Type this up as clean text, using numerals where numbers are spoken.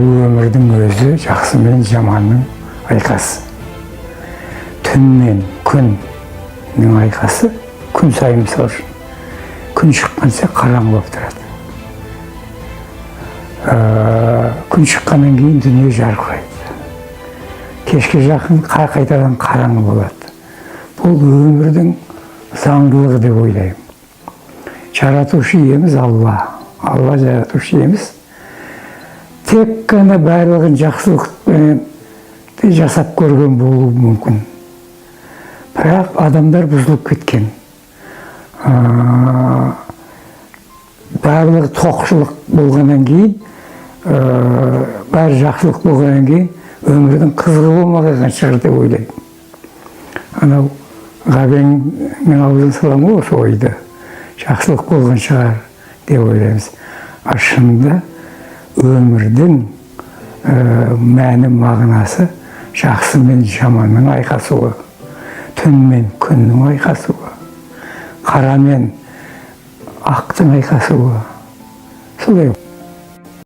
Өмірдің өзі жақсы мен жаманның айқасы. Түн мен күннің айқасы күн сайын мысалы үшін. Күн шыққанша қараңғы болып тұрады. Күн шыққаннан кейін дүние жарқырайды. Кешке жақын қайтадан қараңғы болады. Бұл өмірдің заңдылығы деп ойлаймын. Жаратушы иеміз Алла. Алла жаратушы иеміз. Тек қана барлығын жақсылықпен жасап көрген болуы мүмкін. Бірақ адамдар бұзылып кеткен. Барлығы тоқшылық болғаннан кейін, бәрі жақсылық болғаннан кейін, өмірдің қызығы болмаған шығар деп ойлаймын. Анау Ғабеңнің аузын саламын осы ойды. Жақсылық болған шығар деп ойлаймыз. Шынында өмірдің мәні мағынасы жақсы мен жаманның айқасуы, түн мен күннің айқасуы, қара мен ақтың айқасуы. Солай.